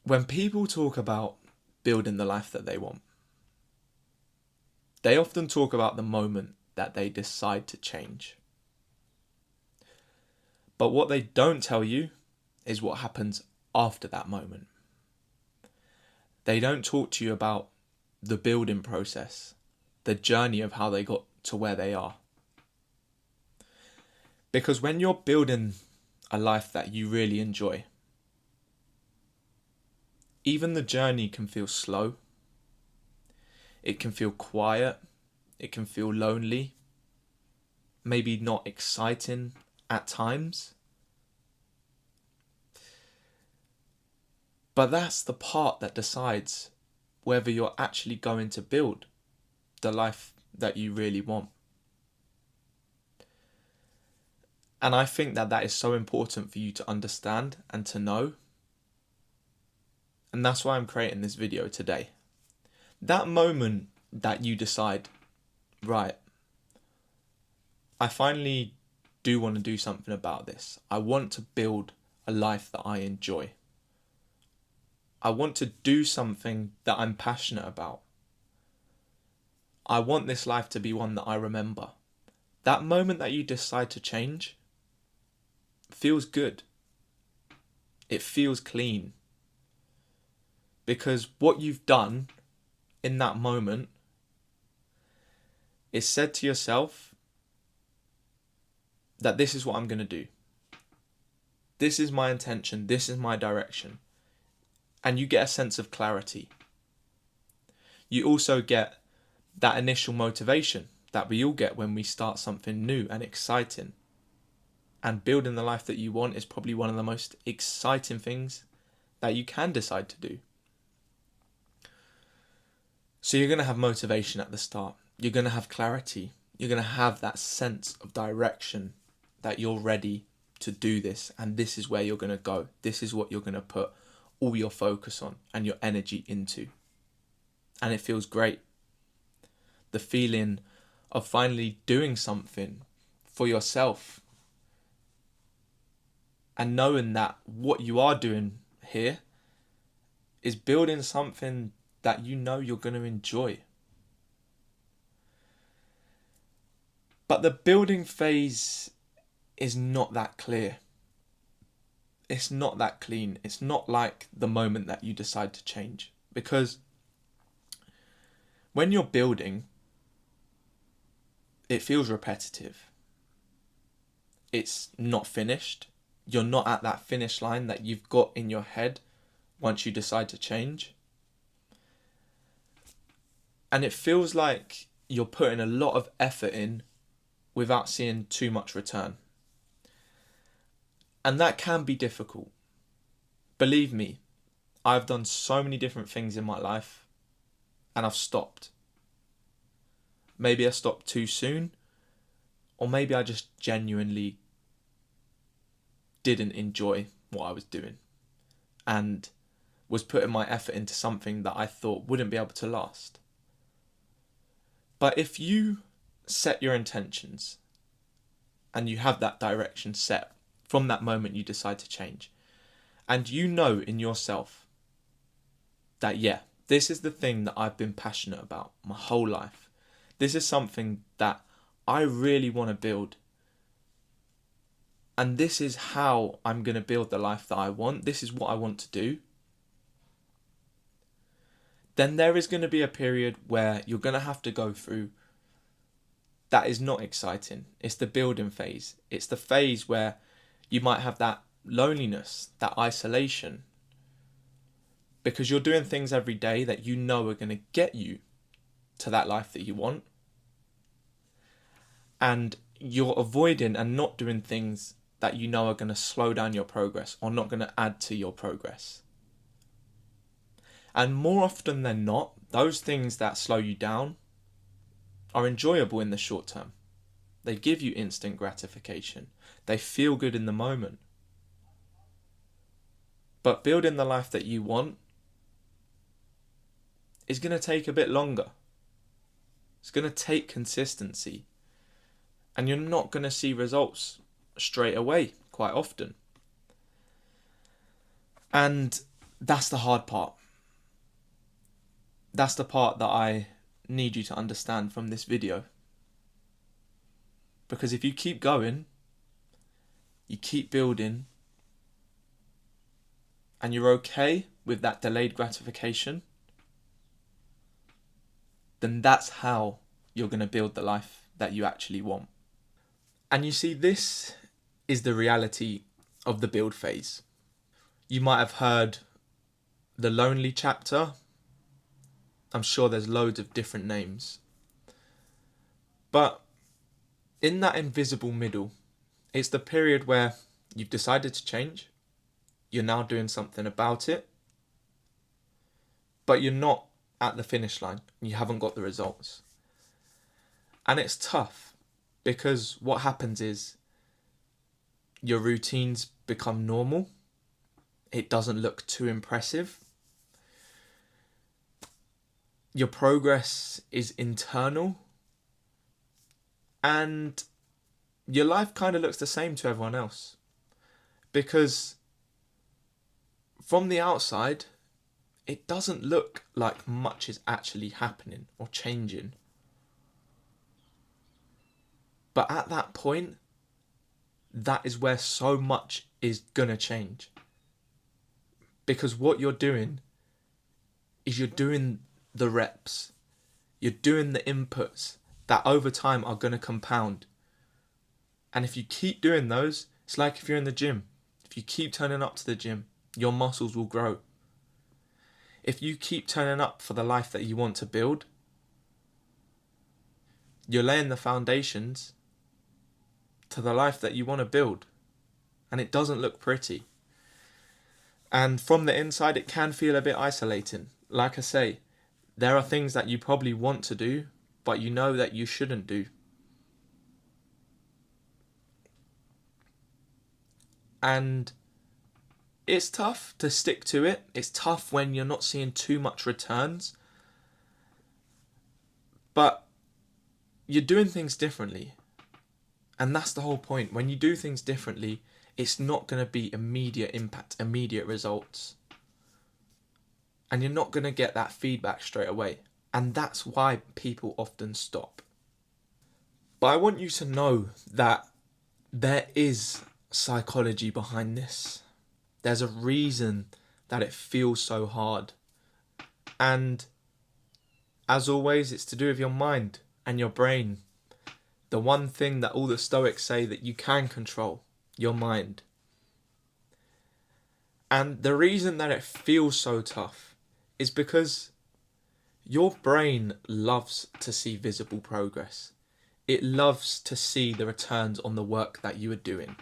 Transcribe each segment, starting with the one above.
When people talk about building the life that they want, they often talk about the moment that they decide to change. But what they don't tell you is what happens after that moment. They don't talk to you about the building process, the journey of how they got to where they are. Because when you're building a life that you really enjoy, even the journey can feel slow. It can feel quiet. It can feel lonely. Maybe not exciting at times. But that's the part that decides whether you're actually going to build the life that you really want. And I think that is so important for you to understand and to know. And that's why I'm creating this video today. That moment that you decide, right, I finally do want to do something about this. I want to build a life that I enjoy. I want to do something that I'm passionate about. I want this life to be one that I remember. That moment that you decide to change feels good. It feels clean. Because what you've done in that moment is said to yourself that this is what I'm going to do. This is my intention. This is my direction. And you get a sense of clarity. You also get that initial motivation that we all get when we start something new and exciting. And building the life that you want is probably one of the most exciting things that you can decide to do. So you're going to have motivation at the start. You're going to have clarity. You're going to have that sense of direction that you're ready to do this. And this is where you're going to go. This is what you're going to put all your focus on and your energy into. And it feels great. The feeling of finally doing something for yourself. And knowing that what you are doing here is building something that you know you're going to enjoy. But the building phase is not that clear. It's not that clean. It's not like the moment that you decide to change. Because when you're building, it feels repetitive. It's not finished. You're not at that finish line that you've got in your head once you decide to change. And it feels like you're putting a lot of effort in without seeing too much return. And that can be difficult. Believe me, I've done so many different things in my life and I've stopped. Maybe I stopped too soon, or maybe I just genuinely didn't enjoy what I was doing and was putting my effort into something that I thought wouldn't be able to last. But if you set your intentions and you have that direction set from that moment you decide to change, and you know in yourself that, yeah, this is the thing that I've been passionate about my whole life. This is something that I really want to build. And this is how I'm going to build the life that I want. This is what I want to do. Then there is going to be a period where you're going to have to go through that is not exciting. It's the building phase. It's the phase where you might have that loneliness, that isolation, because you're doing things every day that you know are going to get you to that life that you want. And you're avoiding and not doing things that you know are going to slow down your progress or not going to add to your progress. And more often than not, those things that slow you down are enjoyable in the short term. They give you instant gratification. They feel good in the moment. But building the life that you want is going to take a bit longer. It's going to take consistency. And you're not going to see results straight away, quite often. And that's the hard part. That's the part that I need you to understand from this video. Because if you keep going, you keep building, and you're okay with that delayed gratification, then that's how you're going to build the life that you actually want. And you see, this is the reality of the build phase. You might have heard the lonely chapter. I'm sure there's loads of different names. But in that invisible middle, it's the period where you've decided to change. You're now doing something about it. But you're not at the finish line. You haven't got the results. And it's tough because what happens is your routines become normal. It doesn't look too impressive. Your progress is internal. And your life kind of looks the same to everyone else. Because from the outside, it doesn't look like much is actually happening or changing. But at that point, that is where so much is going to change. Because what you're doing is you're doing the reps. You're doing the inputs that over time are going to compound. And if you keep doing those, it's like if you're in the gym. If you keep turning up to the gym, your muscles will grow. If you keep turning up for the life that you want to build, you're laying the foundations to the life that you want to build. And it doesn't look pretty. And from the inside, it can feel a bit isolating. Like I say, there are things that you probably want to do, but you know that you shouldn't do. And it's tough to stick to it. It's tough when you're not seeing too much returns. But you're doing things differently. And that's the whole point. When you do things differently, it's not going to be immediate impact, immediate results. And you're not going to get that feedback straight away. And that's why people often stop. But I want you to know that there is psychology behind this. There's a reason that it feels so hard. And as always, it's to do with your mind and your brain. The one thing that all the Stoics say that you can control, your mind. And the reason that it feels so tough is because your brain loves to see visible progress. It loves to see the returns on the work that you are doing.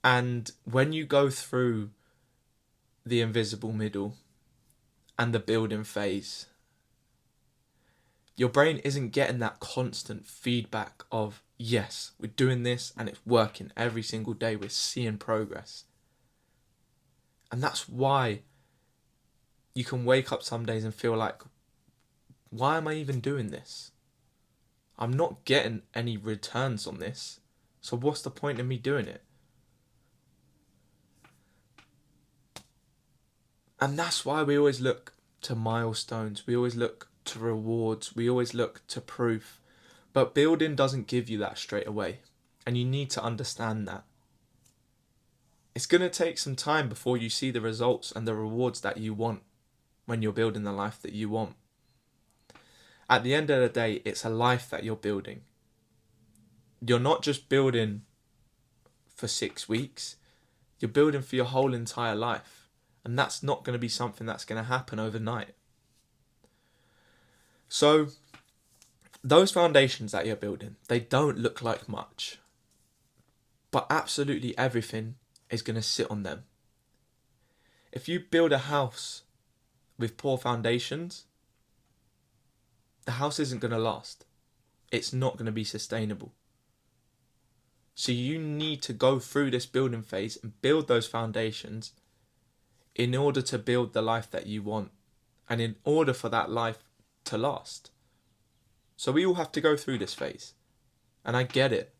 And when you go through the invisible middle and the building phase, your brain isn't getting that constant feedback of, yes, we're doing this and it's working every single day. We're seeing progress. And that's why you can wake up some days and feel like, why am I even doing this? I'm not getting any returns on this. So what's the point in me doing it? And that's why we always look to milestones. We always look to rewards. We always look to proof. But building doesn't give you that straight away. And you need to understand that. It's going to take some time before you see the results and the rewards that you want when you're building the life that you want. At the end of the day, it's a life that you're building. You're not just building for 6 weeks. You're building for your whole entire life. And that's not going to be something that's going to happen overnight. So, those foundations that you're building, they don't look like much. But absolutely everything is going to sit on them. If you build a house with poor foundations, the house isn't going to last. It's not going to be sustainable. So you need to go through this building phase and build those foundations in order to build the life that you want and in order for that life to last. So we all have to go through this phase. And I get it.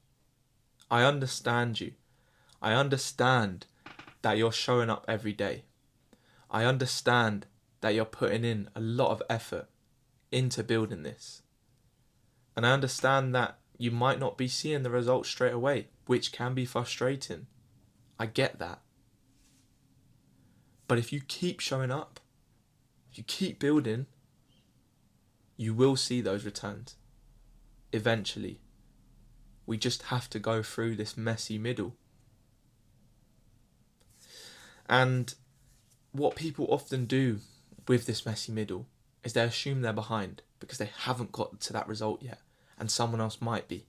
I understand you. I understand that you're showing up every day. I understand that you're putting in a lot of effort into building this. And I understand that you might not be seeing the results straight away, which can be frustrating. I get that. But if you keep showing up, if you keep building, you will see those returns. Eventually. We just have to go through this messy middle. And what people often do with this messy middle is they assume they're behind because they haven't got to that result yet, and someone else might be.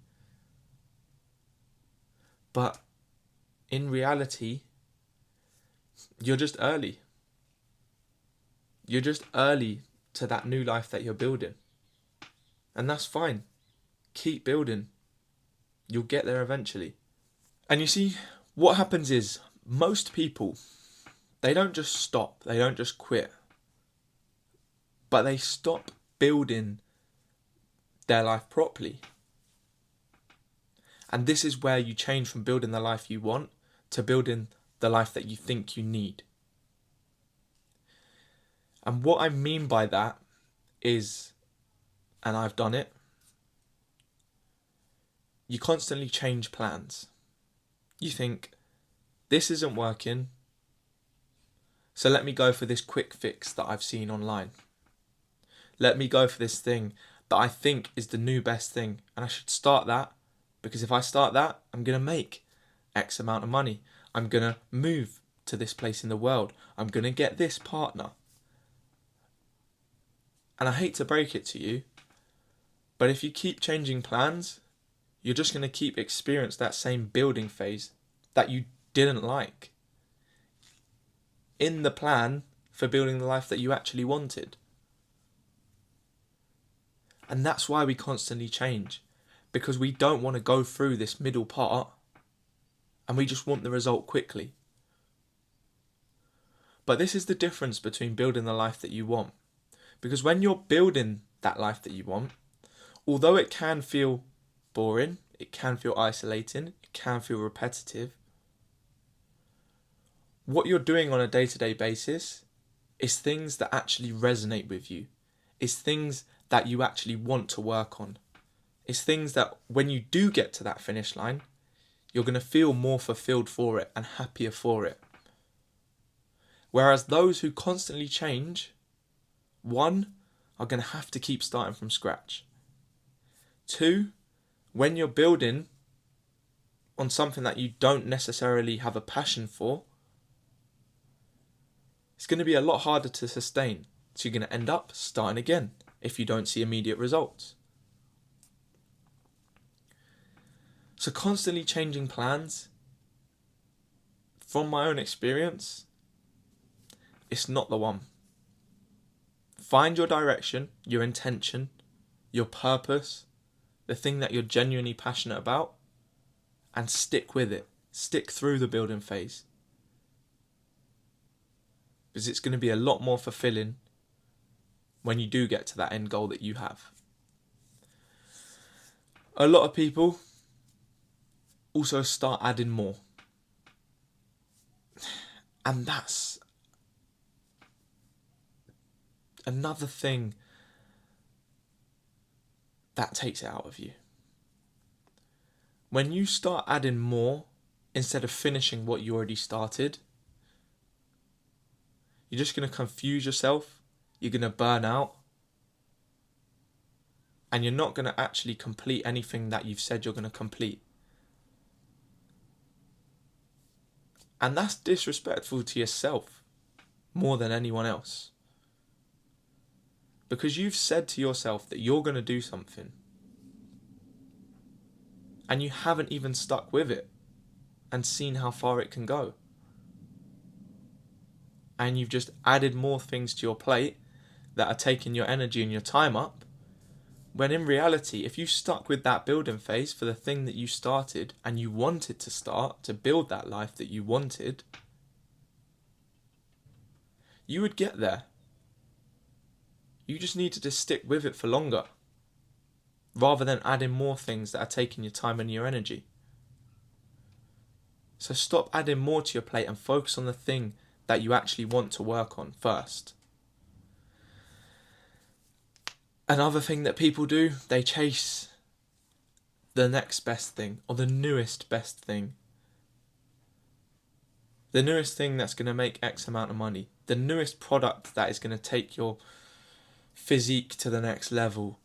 But in reality, you're just early. You're just early to that new life that you're building. And that's fine. Keep building. You'll get there eventually. And you see, what happens is most people, they don't just stop. They don't just quit. But they stop building their life properly. And this is where you change from building the life you want to building the life that you think you need. And what I mean by that is, and I've done it, you constantly change plans. You think, this isn't working, so let me go for this quick fix that I've seen online. Let me go for this thing that I think is the new best thing, and I should start that, because if I start that, I'm going to make X amount of money. I'm going to move to this place in the world. I'm going to get this partner. And I hate to break it to you, but if you keep changing plans, you're just going to keep experience that same building phase that you didn't like in the plan for building the life that you actually wanted. And that's why we constantly change, because we don't want to go through this middle part and we just want the result quickly. But this is the difference between building the life that you want. Because when you're building that life that you want, although it can feel boring, it can feel isolating, it can feel repetitive, what you're doing on a day-to-day basis is things that actually resonate with you. It's things that you actually want to work on. It's things that when you do get to that finish line, you're going to feel more fulfilled for it and happier for it. Whereas those who constantly change, one, are going to have to keep starting from scratch. Two, when you're building on something that you don't necessarily have a passion for, it's going to be a lot harder to sustain. So you're going to end up starting again if you don't see immediate results. So constantly changing plans, from my own experience, it's not the one. Find your direction, your intention, your purpose, the thing that you're genuinely passionate about, and stick with it. Stick through the building phase. Because it's going to be a lot more fulfilling when you do get to that end goal that you have. A lot of people also start adding more. And that's another thing that takes it out of you. When you start adding more instead of finishing what you already started, you're just going to confuse yourself, you're going to burn out, and you're not going to actually complete anything that you've said you're going to complete. And that's disrespectful to yourself more than anyone else. Because you've said to yourself that you're going to do something, and you haven't even stuck with it and seen how far it can go. And you've just added more things to your plate that are taking your energy and your time up, when in reality, if you stuck with that building phase for the thing that you started and you wanted to start to build that life that you wanted, you would get there. You just needed to stick with it for longer, rather than adding more things that are taking your time and your energy. So stop adding more to your plate and focus on the thing that you actually want to work on first. Another thing that people do, they chase the next best thing or the newest best thing. The newest thing that's going to make X amount of money. The newest product that is going to take your physique to the next level.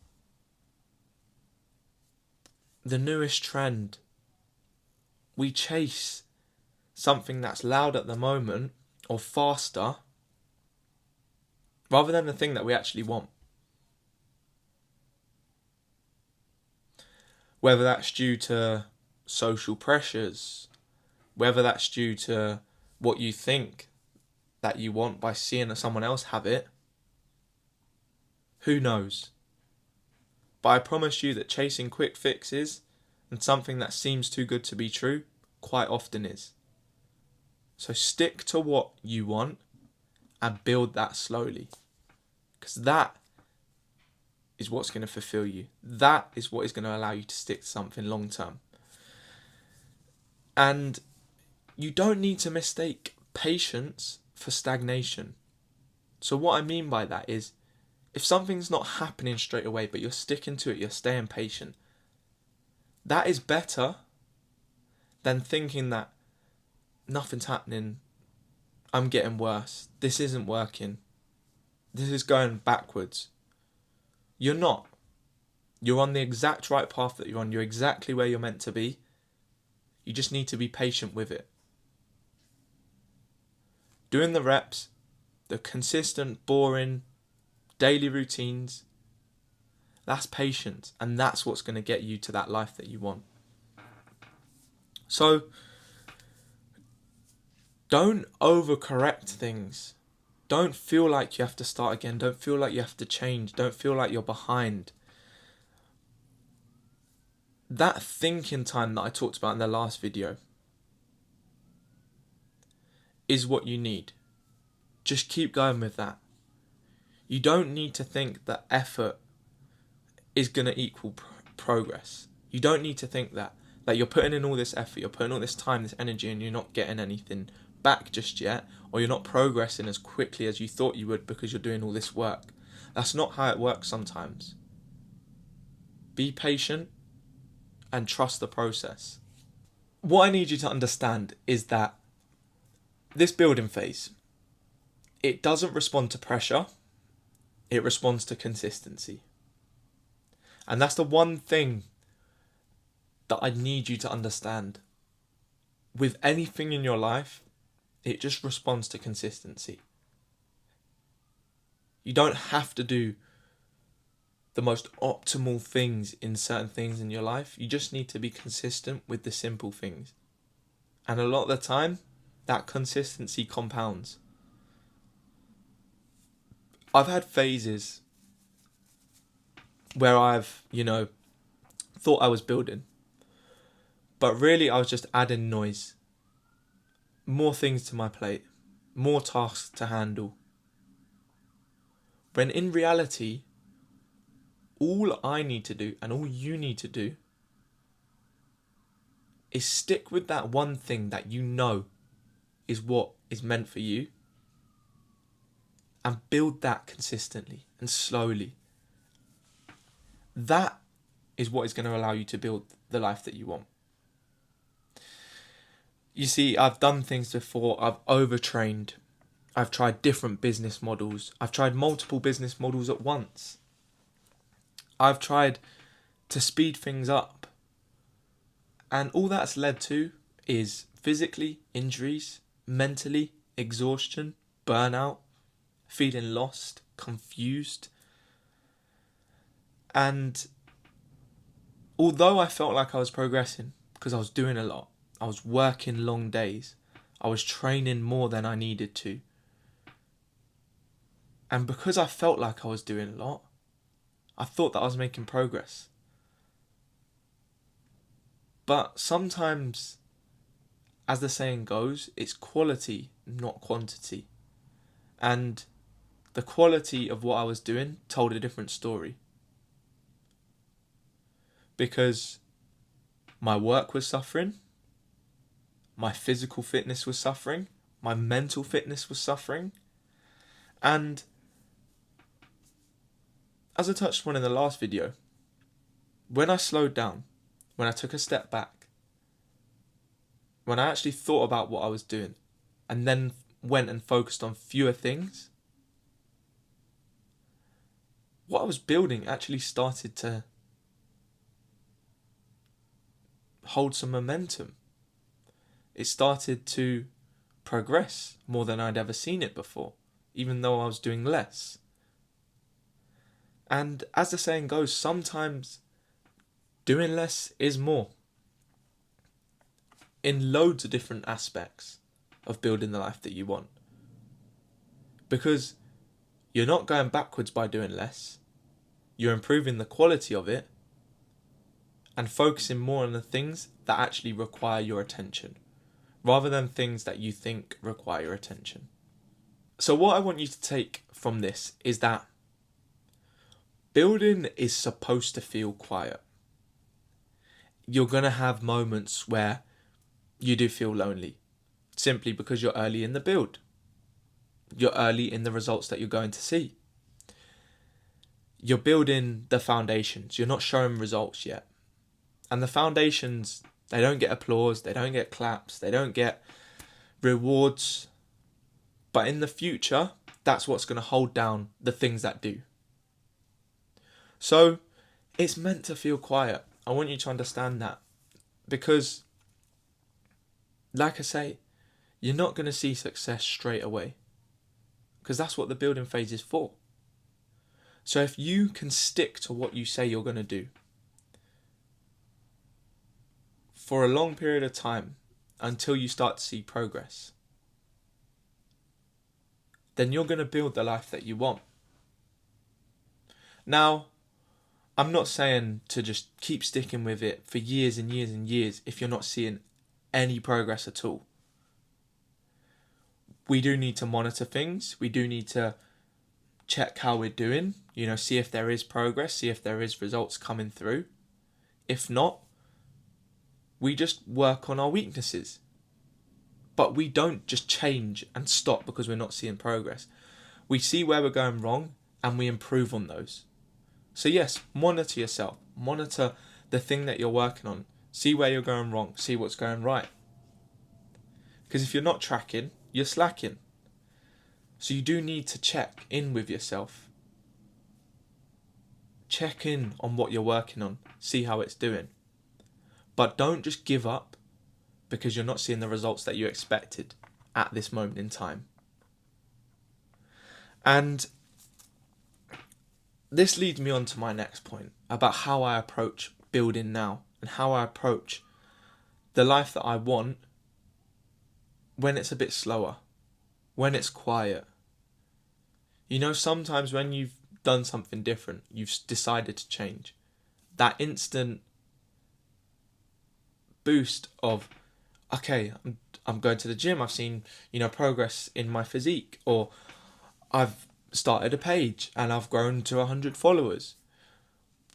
The newest trend. We chase something that's loud at the moment or faster rather than the thing that we actually want. Whether that's due to social pressures, whether that's due to what you think that you want by seeing someone else have it, who knows? But I promise you that chasing quick fixes and something that seems too good to be true quite often is. So stick to what you want and build that slowly, because that is what's going to fulfill you. That is what is going to allow you to stick to something long term. And you don't need to mistake patience for stagnation. So what I mean by that is, if something's not happening straight away, but you're sticking to it, you're staying patient, that is better than thinking that nothing's happening, I'm getting worse, this isn't working, this is going backwards. You're not. You're on the exact right path that you're on. You're exactly where you're meant to be. You just need to be patient with it. Doing the reps, the consistent, boring, daily routines, that's patience, and that's what's going to get you to that life that you want. So, don't overcorrect things. Don't feel like you have to start again. Don't feel like you have to change. Don't feel like you're behind. That thinking time that I talked about in the last video is what you need. Just keep going with that. You don't need to think that effort is going to equal progress. You don't need to think that you're putting in all this effort, you're putting all this time, this energy, and you're not getting anything back just yet, or you're not progressing as quickly as you thought you would because you're doing all this work. That's not how it works sometimes. Be patient and trust the process. What I need you to understand is that this building phase, it doesn't respond to pressure, it responds to consistency. And that's the one thing that I need you to understand. With anything in your life, it just responds to consistency. You don't have to do the most optimal things in certain things in your life. You just need to be consistent with the simple things. And a lot of the time, that consistency compounds. I've had phases where I've, thought I was building. But really I was just adding noise. More things to my plate. More tasks to handle. When in reality, all I need to do and all you need to do is stick with that one thing that you know is what is meant for you, and build that consistently and slowly. That is what is going to allow you to build the life that you want. You see, I've done things before. I've overtrained. I've tried different business models. I've tried multiple business models at once. I've tried to speed things up. And all that's led to is physically injuries, mentally exhaustion, burnout, feeling lost, confused. And although I felt like I was progressing because I was doing a lot, I was working long days, I was training more than I needed to. And because I felt like I was doing a lot, I thought that I was making progress. But sometimes, as the saying goes, it's quality, not quantity. And the quality of what I was doing told a different story. Because my work was suffering, my physical fitness was suffering, My mental fitness was suffering. And as I touched on in the last video, when I slowed down, when I took a step back, when I actually thought about what I was doing, and then went and focused on fewer things, what I was building actually started to hold some momentum. It started to progress more than I'd ever seen it before, even though I was doing less. And as the saying goes, sometimes doing less is more. In loads of different aspects of building the life that you want. Because you're not going backwards by doing less. You're improving the quality of it and focusing more on the things that actually require your attention, rather than things that you think require your attention. So what I want you to take from this is that building is supposed to feel quiet. You're going to have moments where you do feel lonely, simply because you're early in the build. You're early in the results that you're going to see. You're building the foundations. You're not showing results yet. And the foundations, they don't get applause, they don't get claps, they don't get rewards. But in the future, that's what's going to hold down the things that do. So, it's meant to feel quiet. I want you to understand that. Because, like I say, you're not going to see success straight away. Because that's what the building phase is for. So if you can stick to what you say you're going to do for a long period of time until you start to see progress, then you're going to build the life that you want. Now, I'm not saying to just keep sticking with it for years and years and years if you're not seeing any progress at all. We do need to monitor things. We do need to check how we're doing, see if there is progress, see if there is results coming through. If not, we just work on our weaknesses. But we don't just change and stop because we're not seeing progress. We see where we're going wrong and we improve on those. So yes, monitor yourself. Monitor the thing that you're working on. See where you're going wrong. See what's going right. Because if you're not tracking, you're slacking. So you do need to check in with yourself. Check in on what you're working on. See how it's doing. But don't just give up because you're not seeing the results that you expected at this moment in time. And this leads me on to my next point about how I approach building now and how I approach the life that I want when it's a bit slower, when it's quiet. Sometimes when you've done something different, you've decided to change, that instant boost of, okay, I'm going to the gym, I've seen, progress in my physique, or I've started a page and I've grown to 100 followers.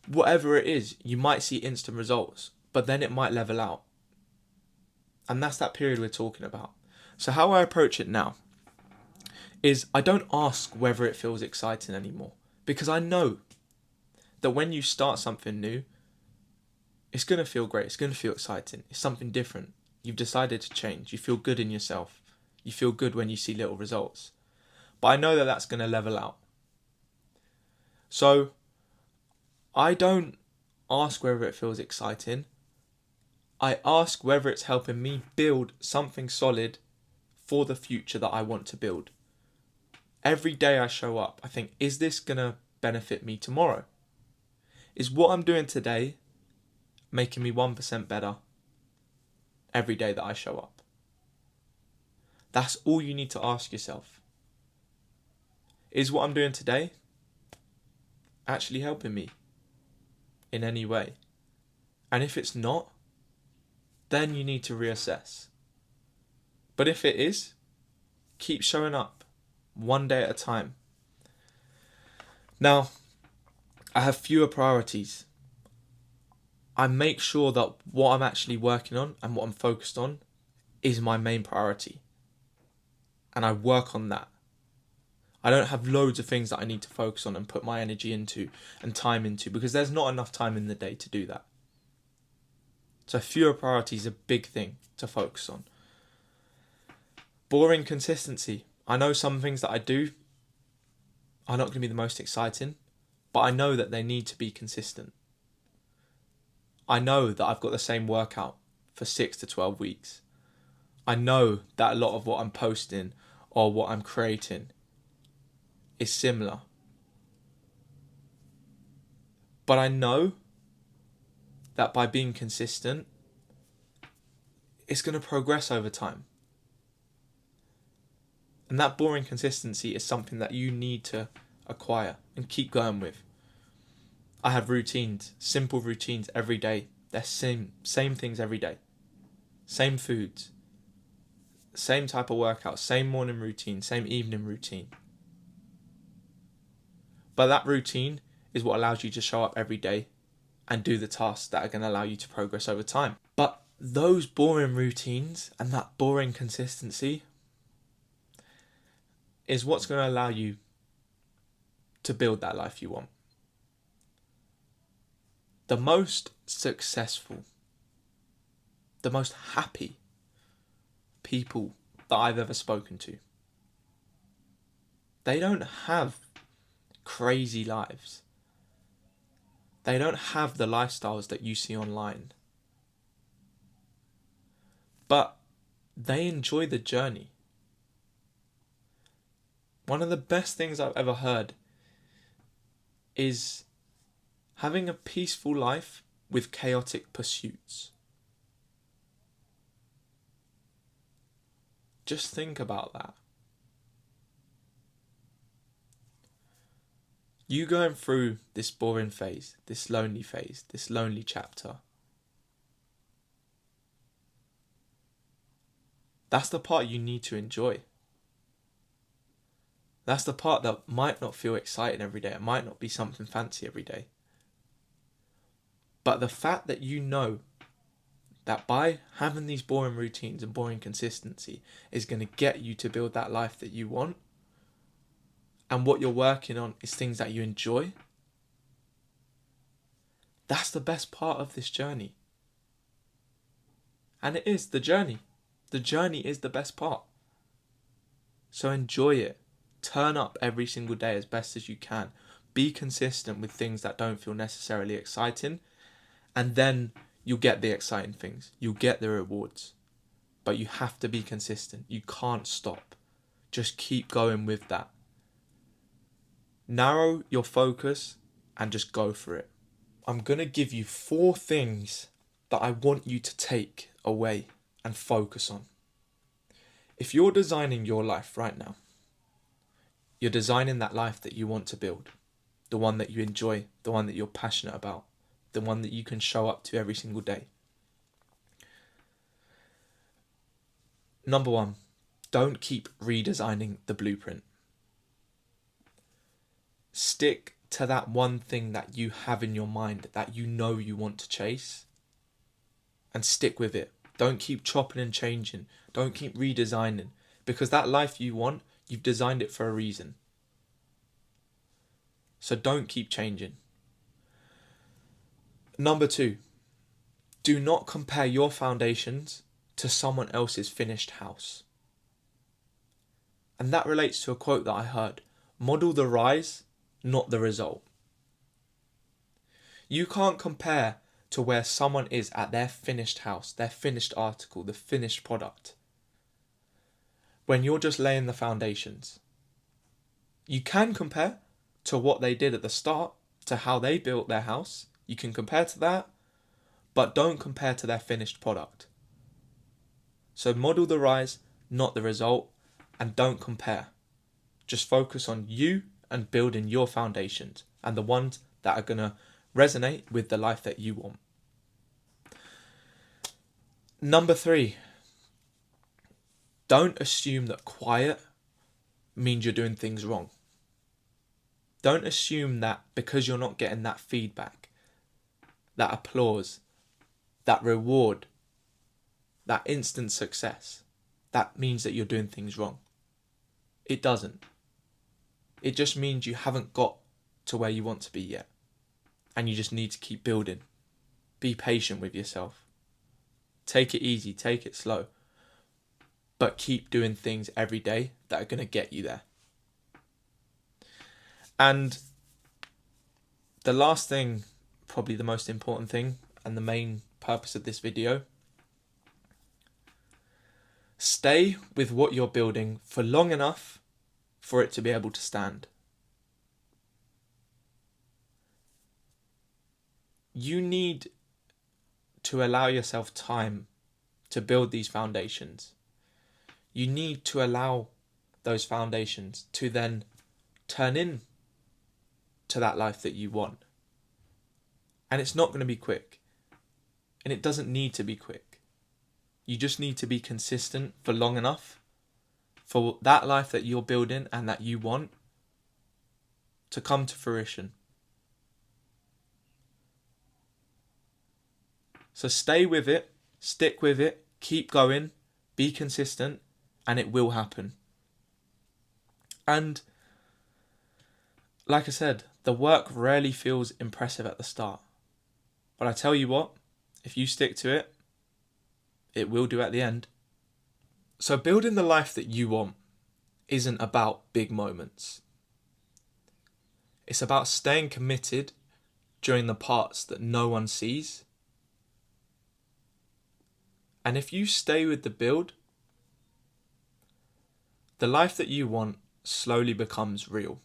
Whatever it is, you might see instant results, but then it might level out. And that's that period we're talking about. So how I approach it now is I don't ask whether it feels exciting anymore, because I know that when you start something new, it's going to feel great, it's going to feel exciting, it's something different. You've decided to change, you feel good in yourself, you feel good when you see little results. But I know that that's going to level out. So I don't ask whether it feels exciting, I ask whether it's helping me build something solid for the future that I want to build. Every day I show up, I think, is this going to benefit me tomorrow? Is what I'm doing today making me 1% better every day that I show up? That's all you need to ask yourself. Is what I'm doing today actually helping me in any way? And if it's not, then you need to reassess. But if it is, keep showing up, one day at a time. Now, I have fewer priorities. I make sure that what I'm actually working on and what I'm focused on is my main priority. and I work on that. I don't have loads of things that I need to focus on and put my energy into and time into, because there's not enough time in the day to do that. So fewer priorities is a big thing to focus on. Boring consistency. I know some things that I do are not going to be the most exciting, but I know that they need to be consistent. I know that I've got the same workout for 6 to 12 weeks. I know that a lot of what I'm posting or what I'm creating is similar. But I know that by being consistent, it's going to progress over time. And that boring consistency is something that you need to acquire and keep going with. I have routines, simple routines every day. They're same things every day. Same foods. Same type of workout. Same morning routine. Same evening routine. But that routine is what allows you to show up every day and do the tasks that are going to allow you to progress over time. But those boring routines and that boring consistency is what's going to allow you to build that life you want. The most successful, the most happy people that I've ever spoken to, they don't have crazy lives. They don't have the lifestyles that you see online. But they enjoy the journey. One of the best things I've ever heard is having a peaceful life with chaotic pursuits. Just think about that. You going through this boring phase, this lonely chapter. That's the part you need to enjoy. That's the part that might not feel exciting every day. It might not be something fancy every day. But the fact that you know that by having these boring routines and boring consistency is going to get you to build that life that you want, and what you're working on is things that you enjoy, that's the best part of this journey. And it is the journey. The journey is the best part. So enjoy it. Turn up every single day as best as you can. Be consistent with things that don't feel necessarily exciting, and then you'll get the exciting things. You'll get the rewards. But you have to be consistent. You can't stop. Just keep going with that. Narrow your focus and just go for it. I'm going to give you 4 things that I want you to take away and focus on. If you're designing your life right now, you're designing that life that you want to build, the one that you enjoy, the one that you're passionate about, the one that you can show up to every single day. Number 1, don't keep redesigning the blueprint. Stick to that one thing that you have in your mind that you know you want to chase, and stick with it. Don't keep chopping and changing. Don't keep redesigning, because that life you want, you've designed it for a reason. So don't keep changing. Number 2, do not compare your foundations to someone else's finished house. And that relates to a quote that I heard: model the rise, not the result. You can't compare to where someone is at their finished house, their finished article, the finished product, when you're just laying the foundations. You can compare to what they did at the start, to how they built their house. You can compare to that, but don't compare to their finished product. So model the rise, not the result, and don't compare. Just focus on you and building your foundations, and the ones that are going to resonate with the life that you want. Number 3, don't assume that quiet means you're doing things wrong. Don't assume that because you're not getting that feedback, that applause, that reward, that instant success, that means that you're doing things wrong. It doesn't. It just means you haven't got to where you want to be yet. And you just need to keep building. Be patient with yourself. Take it easy, take it slow. But keep doing things every day that are going to get you there. And the last thing, probably the most important thing, and the main purpose of this video, stay with what you're building for long enough for it to be able to stand. You need to allow yourself time to build these foundations. You need to allow those foundations to then turn in to that life that you want. And it's not going to be quick. And it doesn't need to be quick. You just need to be consistent for long enough for that life that you're building and that you want to come to fruition. So stay with it, stick with it, keep going, be consistent, and it will happen. And like I said, the work rarely feels impressive at the start. But I tell you what, if you stick to it, it will do at the end. So building the life that you want isn't about big moments. It's about staying committed during the parts that no one sees. And if you stay with the build, the life that you want slowly becomes real.